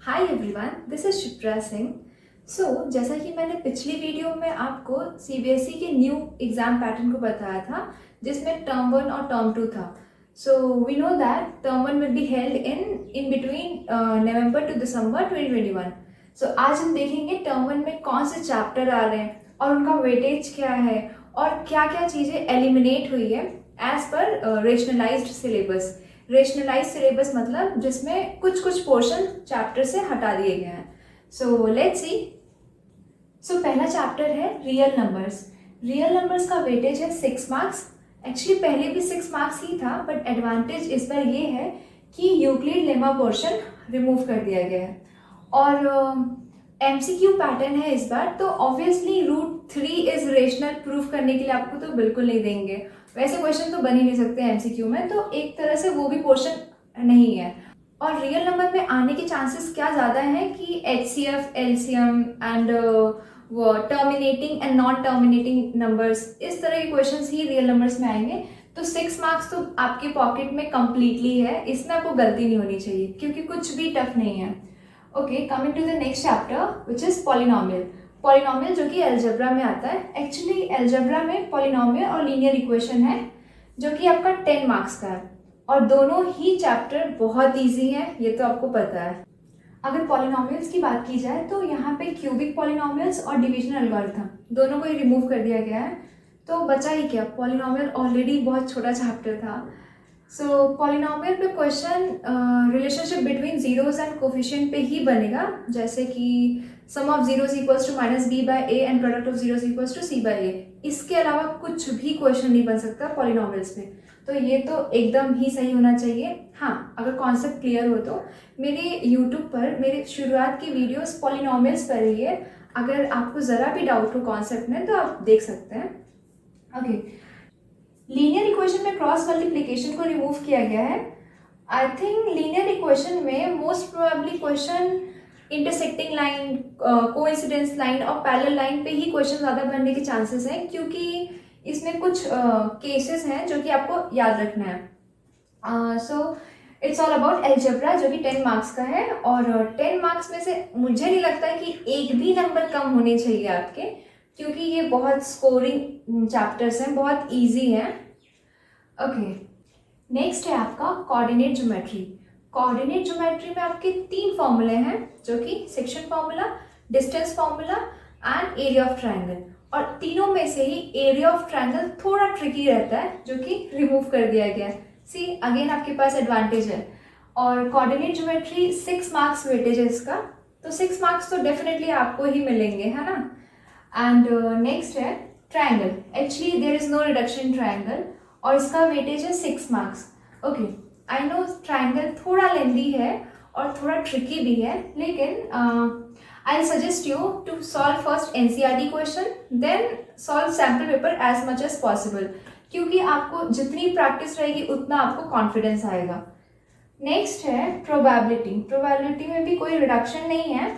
Hi everyone, this is Shipra Singh. जैसा कि मैंने पिछली वीडियो में आपको सीबीएसई के न्यू एग्जाम पैटर्न को बताया था, जिसमें टर्म 1 और टर्म 2 था। So we know that term 1 will be held in between November to December 2021। आज हम देखेंगे टर्म 1 में कौन से चैप्टर आ रहे हैं और उनका वेटेज क्या है और क्या क्या चीज़ें एलिमिनेट हुई है as per रेशनलाइज्ड syllabus. Rationalise syllabus मतलब जिसमें कुछ कुछ पोर्शन चैप्टर से हटा दिए गए हैं। So let's see. पहला चैप्टर है रियल नंबर्स। रियल नंबर्स का वेटेज है 6 मार्क्स। एक्चुअली पहले भी 6 मार्क्स ही था, बट एडवांटेज इस बार ये है कि यूक्लिड लेमा पोर्शन रिमूव कर दिया गया है और एमसीक्यू पैटर्न है इस बार। तो ऑब्वियसली √3 इज रेशनल प्रूफ करने के लिए आपको तो बिल्कुल नहीं देंगे। वैसे क्वेश्चन तो बन ही नहीं सकते एमसीक्यू में, तो एक तरह से वो भी पोर्शन नहीं है। और रियल नंबर में आने के चांसेस क्या ज़्यादा है कि एचसीएफ, एलसीएम एंड वो terminating and non terminating numbers, इस तरह के क्वेश्चंस ही रियल नंबर्स में आएंगे। तो 6 मार्क्स तो आपके पॉकेट में कंप्लीटली है, इसमें आपको गलती नहीं होनी चाहिए क्योंकि कुछ भी टफ नहीं है। Okay, coming to the next chapter which is polynomial. Polynomial जो कि एल्जेब्रा में आता है। एक्चुअली एल्जेब्रा में पॉलिनोमियल और लीनियर इक्वेशन है जो कि आपका 10 मार्क्स का है और दोनों ही चैप्टर बहुत इजी है, ये तो आपको पता है। अगर पॉलिनोमियल्स की बात की जाए तो यहाँ पे क्यूबिक पॉलिनोमियल्स और डिवीजन एल्गोरिथम दोनों को ही रिमूव कर दिया गया है। तो बचा ही क्या, पॉलिनोमियल ऑलरेडी बहुत छोटा चैप्टर था। पॉलिनोमियल पे question relationship between zeros and coefficient पे ही बनेगा, जैसे कि sum of zeros equals to -b/a and product of zeros equals to c/a। इसके अलावा कुछ भी क्वेश्चन नहीं बन सकता पॉलिनोमियल्स में। तो ये तो एकदम ही सही होना चाहिए। हाँ, अगर कॉन्सेप्ट क्लियर हो तो मेरे यूट्यूब पर मेरे शुरुआत की वीडियोस पॉलिनोमियल्स पर ही है। अगर आपको ज़रा भी डाउट हो कॉन्सेप्ट में तो आप देख सकते हैं। ओके, लीनियर इक्वेशन में क्रॉस मल्टीप्लिकेशन को रिमूव किया गया है। आई थिंक लीनियर इक्वेशन में most probably question intersecting line, coincidence line और पैरेलल लाइन पे ही क्वेश्चन ज़्यादा बनने के चांसेस हैं, क्योंकि इसमें कुछ केसेस हैं जो कि आपको याद रखना है। So it's all about algebra जो कि 10 मार्क्स का है और 10 मार्क्स में से मुझे नहीं लगता है कि एक भी नंबर कम होने चाहिए आपके, क्योंकि ये बहुत स्कोरिंग चैप्टर्स हैं, बहुत इजी हैं। ओके, नेक्स्ट है आपका कोऑर्डिनेट ज्योमेट्री। कोऑर्डिनेट ज्योमेट्री में आपके 3 फॉर्मूले हैं जो कि section formula, distance formula and area of triangle. और तीनों में से ही एरिया ऑफ ट्राइंगल थोड़ा ट्रिकी रहता है जो कि रिमूव कर दिया गया है। सी अगेन आपके पास एडवांटेज है। और कोऑर्डिनेट ज्योमेट्री 6 मार्क्स वेटेज है इसका, तो 6 मार्क्स तो डेफिनेटली आपको ही मिलेंगे, है ना। एंड नेक्स्ट है triangle. Actually there is no reduction in triangle और इसका वेटेज है 6 marks. Okay, I know triangle थोड़ा लेंदी है और थोड़ा ट्रिकी भी है, लेकिन I suggest you to solve first NCERT question, then solve sample paper as much as possible, क्योंकि आपको जितनी प्रैक्टिस रहेगी उतना आपको कॉन्फिडेंस आएगा। नेक्स्ट है प्रोबेबिलिटी। प्रोबेबिलिटी में भी कोई रिडक्शन नहीं है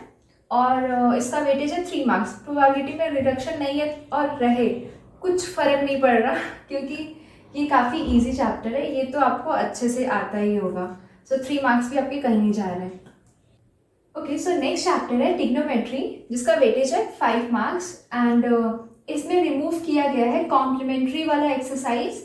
और इसका वेटेज है 3 मार्क्स। प्रोबेबिलिटी में रिडक्शन नहीं है और रहे कुछ फर्क नहीं पड़ रहा क्योंकि ये काफ़ी इजी चैप्टर है, ये तो आपको अच्छे से आता ही होगा। 3 मार्क्स भी आपके कहीं नहीं जा रहे हैं। ओके, सो नेक्स्ट चैप्टर है ट्रिग्नोमेट्री जिसका वेटेज है 5 मार्क्स एंड इसमें रिमूव किया गया है कॉम्प्लीमेंट्री वाला एक्सरसाइज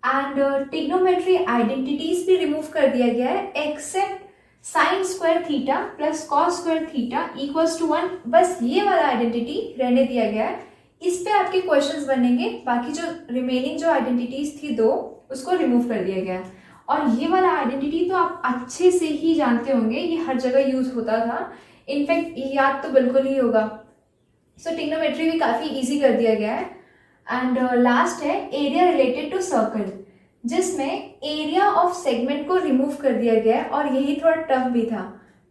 एंड ट्रिग्नोमेट्री आइडेंटिटीज भी रिमूव कर दिया गया है, except sine square theta plus cos square theta equals to 1। बस ये वाला आइडेंटिटी रहने दिया गया है, इस पे आपके क्वेश्चंस बनेंगे। बाकी जो रिमेनिंग जो आइडेंटिटीज थी 2, उसको रिमूव कर दिया गया है। और ये वाला आइडेंटिटी तो आप अच्छे से ही जानते होंगे, ये हर जगह यूज होता था, इनफैक्ट याद तो बिल्कुल ही होगा। ट्रिग्नोमेट्री भी काफ़ी इजी कर दिया गया है। एंड लास्ट है एरिया रिलेटेड टू सर्कल, जिसमें एरिया ऑफ सेगमेंट को रिमूव कर दिया गया है और यही थोड़ा टफ भी था।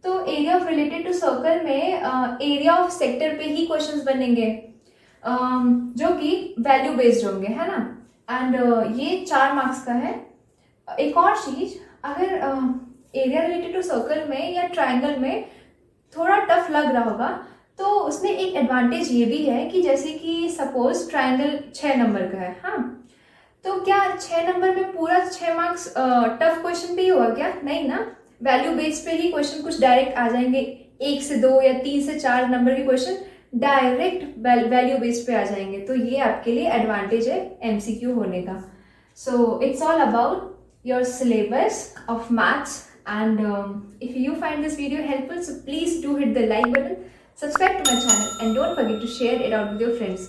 तो area of related to circle में एरिया ऑफ सेक्टर पे ही क्वेश्चंस बनेंगे जो कि वैल्यू बेस्ड होंगे, है ना। एंड ये 4 मार्क्स का है। एक और चीज, अगर एरिया रिलेटेड टू सर्कल में या ट्राइंगल में थोड़ा टफ लग रहा होगा तो उसमें एक एडवांटेज ये भी है कि जैसे कि सपोज ट्राइंगल 6 नंबर का है, हाँ, तो क्या 6 नंबर में पूरा 6 मार्क्स टफ क्वेश्चन पे ही होगा क्या? नहीं ना, वैल्यू बेस्ड पे ही क्वेश्चन कुछ डायरेक्ट आ जाएंगे, 1 से 2 या 3 से 4 नंबर के क्वेश्चन डायरेक्ट वैल्यू बेस्ड पे आ जाएंगे, तो ये आपके लिए एडवांटेज है एमसीक्यू होने का. So it's all about your syllabus of maths. And if you find this video helpful, so please do hit the like button, subscribe to my channel, and don't forget to share it out with your friends.